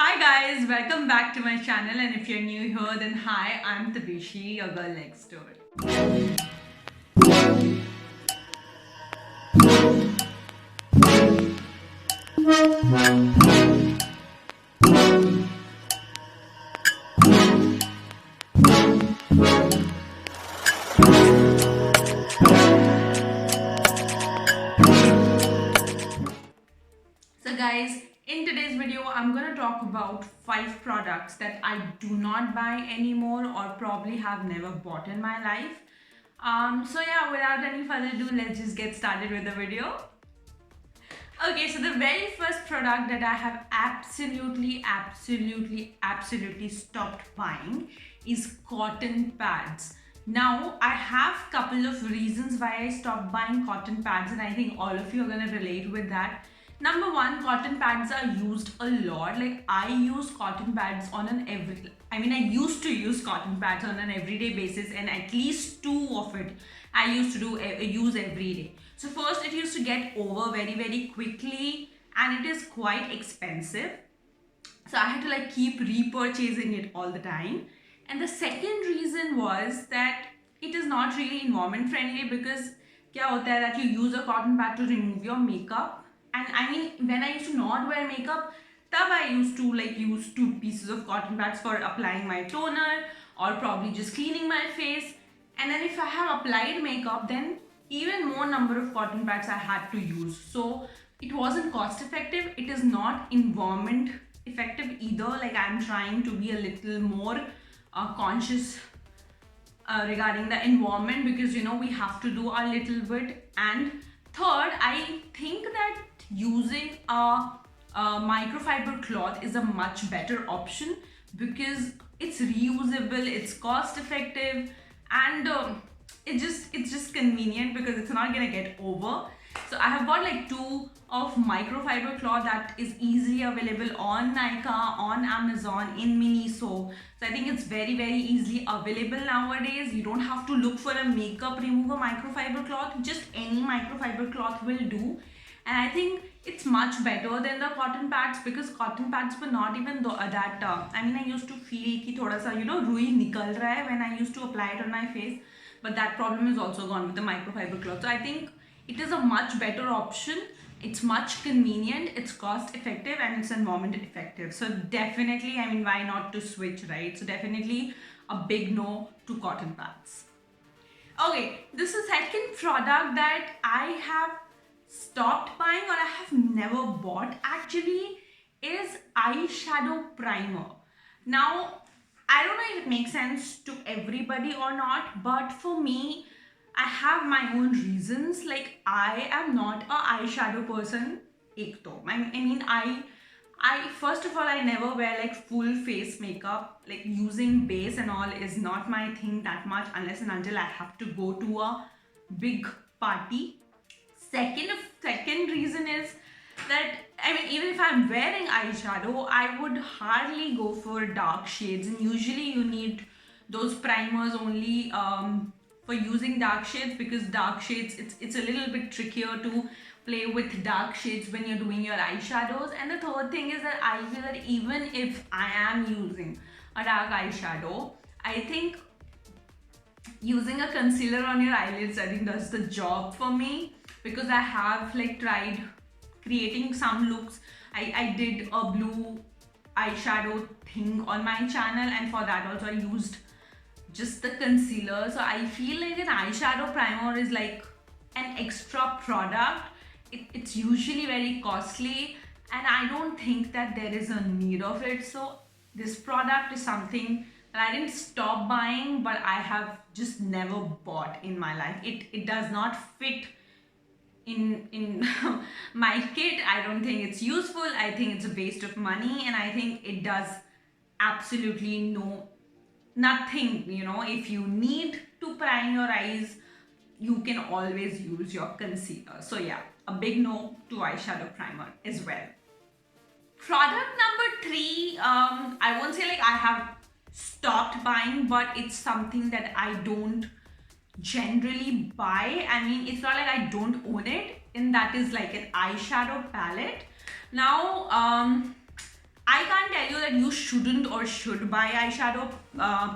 Hi guys, welcome back to my channel, and if you're new here then hi, I'm Tabishi, your girl next door. So guys, in today's video I'm going to talk about 5 products that I do not buy anymore or probably have never bought in my life. So yeah, without any further ado, let's just get started with the video. Okay, so the very first product that I have absolutely stopped buying is cotton pads. Now, I have couple of reasons why I stopped buying cotton pads, and I think all of you are gonna relate with that. Number one, cotton pads are used a lot. Like I use cotton pads on an I used to use cotton pads on an everyday basis, and at least two of it I used to use every day. So first, it used to get over very quickly, and it is quite expensive. So I had to like keep repurchasing it all the time. And the second reason was that it is not really environment friendly, because क्या होता है that you use a cotton pad to remove your makeup. And I mean, when I used to not wear makeup, तब I used to like use 2 pieces of cotton pads for applying my toner or probably just cleaning my face. And then if I have applied makeup, then even more number of cotton pads I had to use. So it wasn't cost effective. It is not environment effective either. Like I'm trying to be a little more conscious regarding the environment, because we have to do our little bit. And third, I think that using a microfiber cloth is a much better option, because it's reusable, it's cost effective, and it's just convenient because it's not gonna get over. So I have bought like 2 of microfiber cloth that is easily available on Nykaa, on Amazon, in Miniso. So I think it's very easily available nowadays. You don't have to look for a makeup remover microfiber cloth. Just any microfiber cloth will do. And I think it's much better than the cotton pads, because cotton pads were not even that. I used to feel कि थोड़ा सा रुई निकल रहा है when I used to apply it on my face, but that problem is also gone with the microfiber cloth. So I think it is a much better option. It's much convenient, it's cost effective, and it's environment effective. So definitely, why not to switch, right? So definitely a big no to cotton pads. Okay, this is second product that I have stopped buying, or I have never bought actually, is eyeshadow primer. Now, I don't know if it makes sense to everybody or not, but for me, I have my own reasons. Like I am not a eyeshadow person. एक तो I first of all, I never wear like full face makeup. Like using base and all is not my thing that much, unless and until I have to go to a big party. Second reason is that even if I'm wearing eyeshadow, I would hardly go for dark shades, and usually you need those primers only for using dark shades, because dark shades, it's a little bit trickier to play with dark shades when you're doing your eyeshadows. And the third thing is that I feel that even if I am using a dark eyeshadow, I think using a concealer on your eyelids, I think, does the job for me, because I have like tried creating some looks. I did a blue eyeshadow thing on my channel, and for that also I used just the concealer. So I feel like an eyeshadow primer is like an extra product. It's usually very costly, and I don't think that there is a need of it. So this product is something that I didn't stop buying, but I have just never bought in my life. It does not fit in my kit. I don't think it's useful. I think it's a waste of money, and I think it does absolutely nothing. If you need to prime your eyes, you can always use your concealer. So yeah, a big no to eyeshadow primer as well. Product number 3, I won't say like I have stopped buying, but it's something that I don't generally buy. It's not like I don't own it, and that is like an eyeshadow palette. Now, I can't tell tell you that you shouldn't or should buy eyeshadow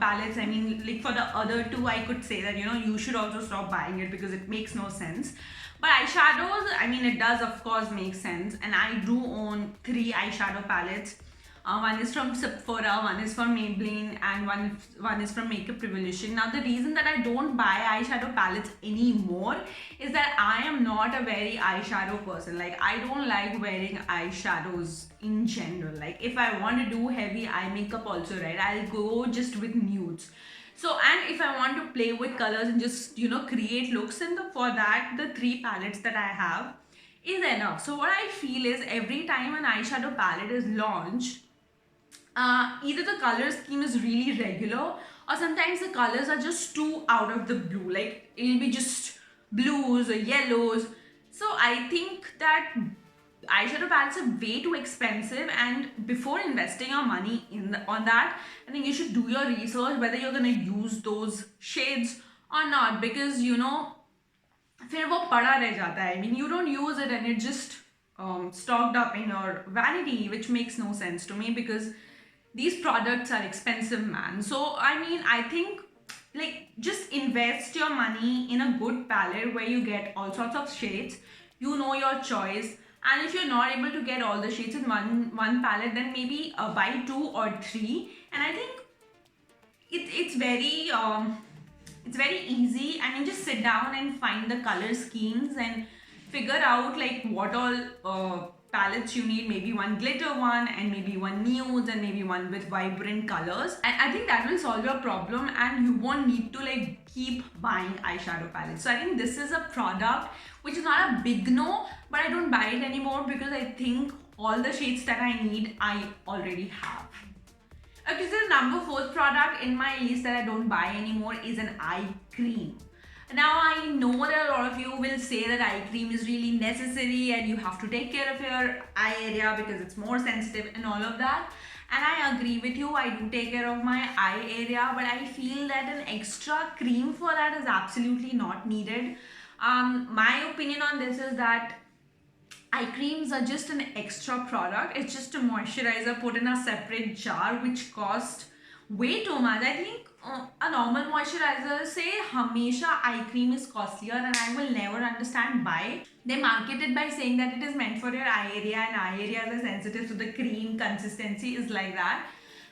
palettes. I mean, like for the other two, I could say that, you know, you should also stop buying it because it makes no sense. But eyeshadows, I mean, it does of course make sense. And I do own 3 eyeshadow palettes. One is from Sephora, one is from Maybelline, and one is from Makeup Revolution. Now, the reason that I don't buy eyeshadow palettes anymore is that I am not a very eyeshadow person. Like, I don't like wearing eyeshadows in general. Like, if I want to do heavy eye makeup also, right, I'll go just with nudes. So, and if I want to play with colors and just, you know, create looks, and for that, the 3 palettes that I have is enough. So what I feel is every time an eyeshadow palette is launched, either the color scheme is really regular, or sometimes the colors are just too out of the blue. Like, it'll be just blues or yellows. So I think that eyeshadow palettes are way too expensive, and before investing your money on that, I think you should do your research whether you're gonna use those shades or not, because, you know, फिर वो पड़ा रह जाता है. I mean, you don't use it and it just stocked up in your vanity, which makes no sense to me because these products are expensive, man. So I mean, I think, like, just invest your money in a good palette where you get all sorts of shades. You know your choice, and if you're not able to get all the shades in one palette, then maybe buy 2 or 3. And I think it's very easy. I mean, just sit down and find the color schemes and figure out like what all palettes you need. Maybe one glitter one, and maybe one nudes, and maybe one with vibrant colors. And I think that will solve your problem, and you won't need to like keep buying eyeshadow palettes. So I think this is a product which is not a big no, but I don't buy it anymore because I think all the shades that I need I already have. Okay, so the number 4th product in my list that I don't buy anymore is an eye cream. Now, I know that a lot of you will say that eye cream is really necessary and you have to take care of your eye area because it's more sensitive and all of that. And I agree with you, I do take care of my eye area, but I feel that an extra cream for that is absolutely not needed. My opinion on this is that eye creams are just an extra product. It's just a moisturizer put in a separate jar which costs way too much. I think a normal moisturizer, say, hamesha eye cream is costlier, and I will never understand why. They market it by saying that it is meant for your eye area, and eye areas are sensitive, so the cream consistency is like that.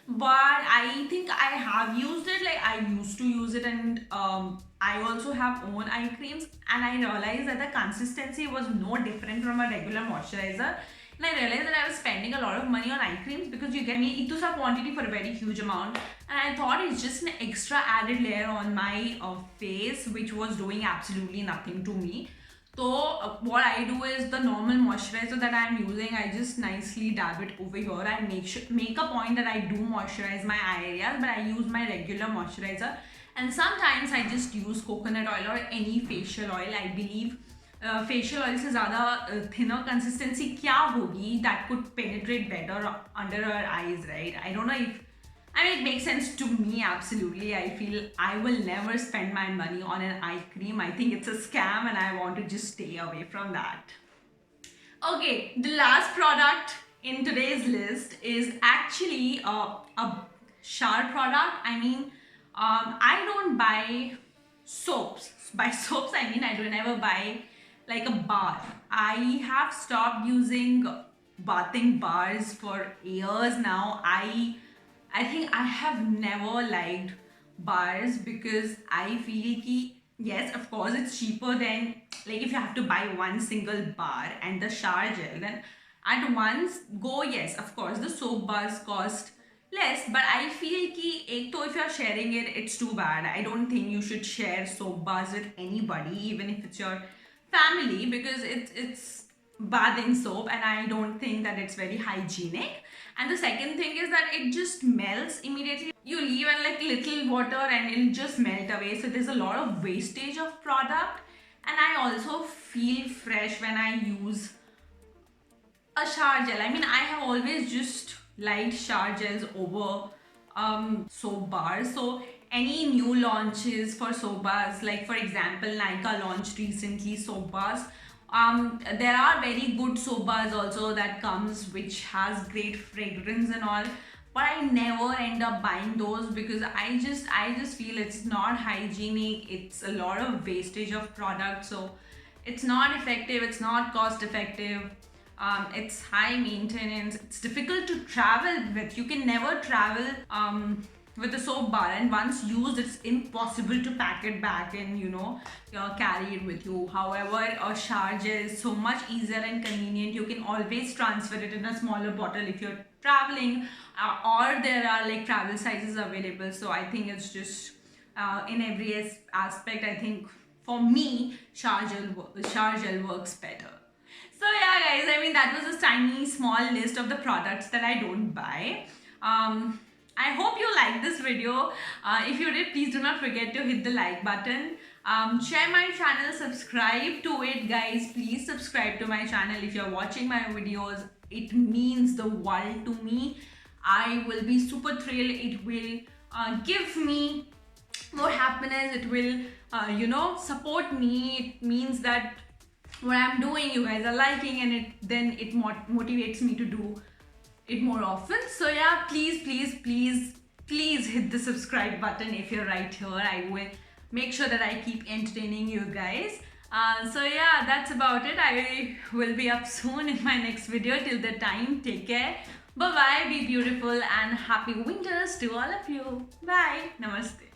But I think I have used it, like I used to use it, and I also have own eye creams, and I realized that the consistency was no different from a regular moisturizer. And I realized that I was spending a lot of money on eye creams because you get me itusa quantity for a very huge amount, and I thought it's just an extra added layer on my face which was doing absolutely nothing to me. So what I do is the normal moisturizer that I'm using, I just nicely dab it over here. I make a point that I do moisturize my eye areas, but I use my regular moisturizer, and sometimes I just use coconut oil or any facial oil. I believe facial oil से ज़्यादा thinner consistency क्या होगी that could penetrate better under our eyes, right? I don't know if, I mean, it makes sense to me, absolutely. I feel I will never spend my money on an eye cream. I think it's a scam and I want to just stay away from that. Okay, the last product in today's list is actually a shower product. I mean, I don't buy soaps. By soaps, I mean I don't ever buy like a bar. I have stopped using bathing bars for years now. I think I have never liked bars because I feel ki, yes, of course it's cheaper than, like, if you have to buy one single bar and the shower gel, then at once go, yes, of course the soap bars cost less, but I feel ki ek to if you're sharing it, it's too bad. I don't think you should share soap bars with anybody, even if it's your family, because it's bathing soap and I don't think that it's very hygienic. And the second thing is that it just melts immediately. You leave and like little water and it'll just melt away. So there's a lot of wastage of product. And I also feel fresh when I use a shower gel. I mean, I have always just liked shower gels over soap bars. So any new launches for soap bars, like for example, Nykaa launched recently soap bars, There are very good soap bars also that comes which has great fragrance and all, but I never end up buying those because I just feel it's not hygienic. It's a lot of wastage of product, so it's not effective. It's not cost effective. It's high maintenance. It's difficult to travel with. You can never travel with a soap bar, and once used, it's impossible to pack it back and carry it with you. However, a shower gel is so much easier and convenient. You can always transfer it in a smaller bottle if you're traveling, or there are like travel sizes available. So I think it's just in every aspect. I think for me, shower gel works better. So yeah, guys, I mean that was a tiny small list of the products that I don't buy. I hope you liked this video. If you did, please do not forget to hit the like button. Share my channel, subscribe to it, guys. Please subscribe to my channel if you're watching my videos. It means the world to me. I will be super thrilled. It will give me more happiness. It will support me. It means that what I'm doing you guys are liking, and it motivates me to do it more often. So yeah, please hit the subscribe button if you're right here. I will make sure that I keep entertaining you guys. So yeah, that's about it. I will be up soon in my next video. Till the time, take care, bye bye, be beautiful, and happy winters to all of you. Bye, namaste.